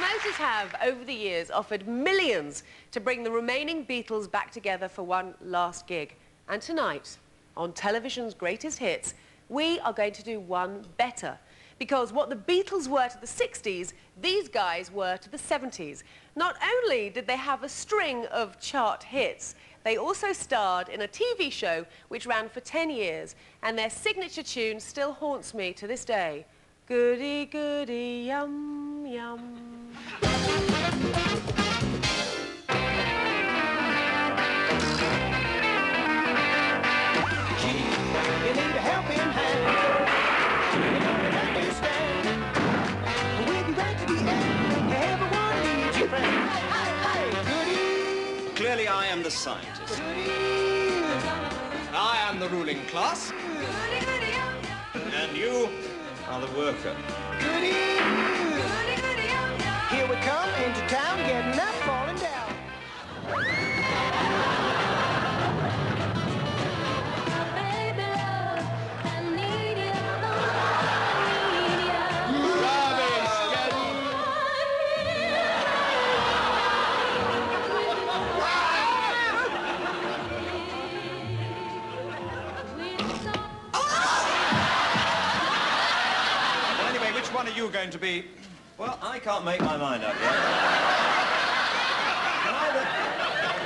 promoters have, over the years, offered millions to bring the remaining Beatles back together for one last gig. And tonight, on television's greatest hits, we are going to do one better. Because what the Beatles were to the 60s, these guys were to the 70s. Not only did they have a string of chart hits, they also starred in a TV show which ran for 10 years, and their signature tune still haunts me to this day. Goody, goody, yum, yum. You need a helping hand. You need to understand. With you right to the end, everyone needs your friend. Hey, goody. Clearly, I am the scientist. Goody. I am the ruling class. And you are the worker. Goody. Here we come into town, getting up, falling down. What are you going to be? Well, I can't make my mind up yet. Can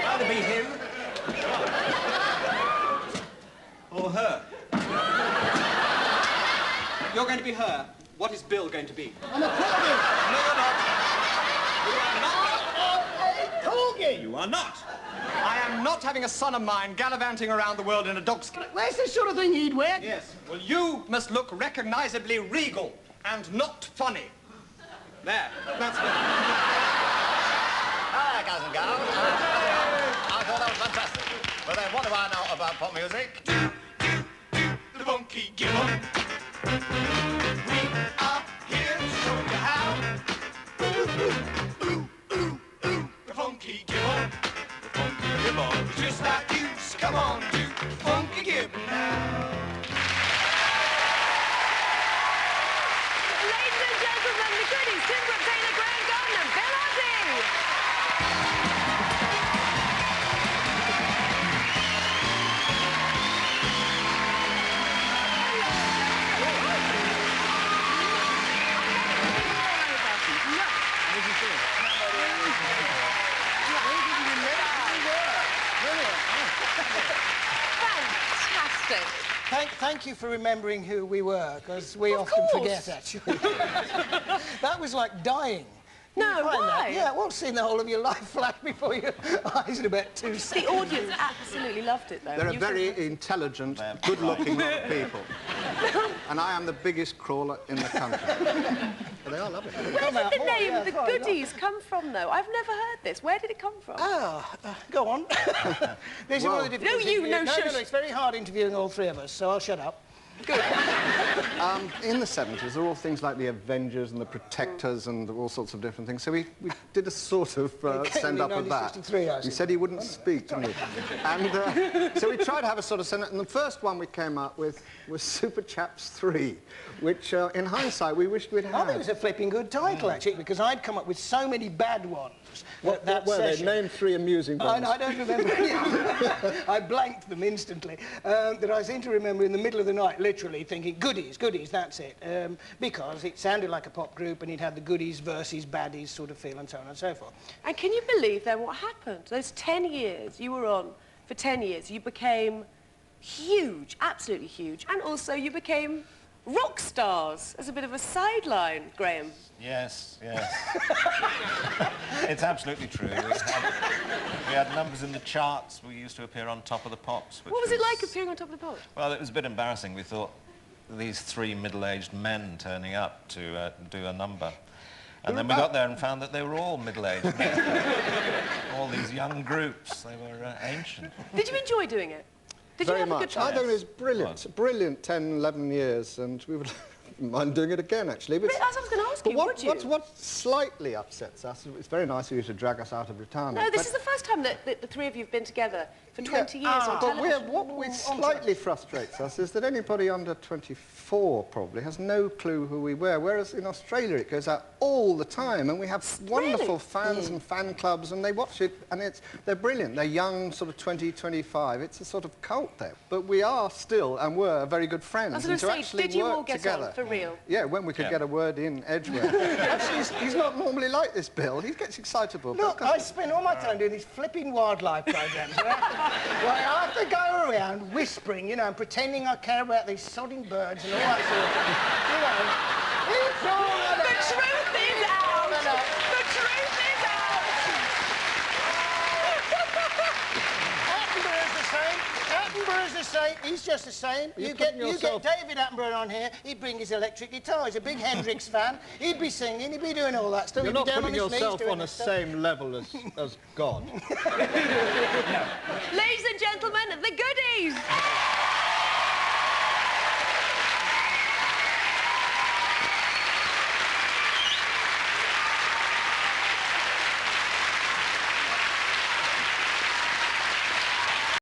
either be him or her. You're going to be her. What is Bill going to be? I'm a corgi. No, you're not. You are not. A corgi. You are not. I am not having a son of mine gallivanting around the world in a dog skin. Where's the sort of thing you'd wear? Yes. Well, you must look recognisably regal. And not funny. There, that's it. Hi, guys and gals. I thought that was fantastic. But then, what do I know about pop music? The funky gibbon. We are here to show you how. The funky gibbon. The funky gibbon. Just like you. Come on, do the funky gibbon now. Brooke-Taylor, Graeme and Bill Oddie. Fantastic. Thank you for remembering who we were, because we often forget, actually. That was like dying. No, why? Yeah, well, seeing the whole of your life flash before your eyes in about 2 seconds. The audience absolutely loved it, though. They're a very intelligent, good-looking lot of people. And I am the biggest crawler in the country. But they are lovely. Where did the name The Goodies come from, though? I've never heard this. Where did it come from? Go on. This is one of the difficulties. No, no, it's very hard interviewing all three of us, so I'll shut up. Good. In the 70s, there were all things like the Avengers and the Protectors and all sorts of different things. So we did a sort of send-up of that. He said he wouldn't speak, didn't he? And so we tried to have a sort of send-up, and the first one we came up with was Super Chaps 3, which, in hindsight, we wished we'd had. I think it was a flipping good title, actually, because I'd come up with so many bad ones. What were they? Name 3 amusing ones. I don't remember any of them. I blanked them instantly. That I seem to remember in the middle of the night, literally thinking, goodies, that's it. Because it sounded like a pop group, and it had the goodies versus baddies sort of feel, and so on and so forth. And can you believe, then, what happened? Those 10 years you were on, for 10 years, you became huge, absolutely huge, and also you became rock stars as a bit of a sideline, Graeme. Yes. It's absolutely true. We had numbers in the charts. We used to appear on Top of the Pops. What was it like appearing on Top of the Pops? Well, it was a bit embarrassing. We thought these 3 middle-aged men turning up to do a number. And then we got there and found that they were all middle-aged men. All these young groups. They were ancient. Did you enjoy doing it? Did you have a good time? I think it was brilliant. Brilliant 10, 11 years, and we would mind doing it again, actually. But As I was going to ask you, would you? What slightly upsets us, it's very nice of you to drag us out of retirement. No, this is the first time that the three of you have been together for 20 years on but television. what slightly frustrates us is that anybody under 24 probably has no clue who we were, whereas in Australia it goes out all the time, and we have wonderful fans and fan clubs, and they watch it, and they're brilliant. They're young, sort of 20, 25. It's a sort of cult there. But we are still, and were, very good friends. I was going to say, did you all get together. on, for real? Yeah, when we could get a word in edgewise. Actually, he's not normally like this, Bill. He gets excitable. Look, I spend all my time doing these flipping wildlife programmes, where I have to go around whispering, you know, and pretending I care about these sodding birds and all that sort of thing. You know, it's all The truth is out! The truth is out! Attenborough's the same. Attenborough's the same. He's just the same. You get David Attenborough on here, he'd bring his electric guitar. He's a big Hendrix fan. He'd be singing, he'd be doing all that stuff. You're not putting yourself on the same level as God. Ladies and gentlemen, the goodies!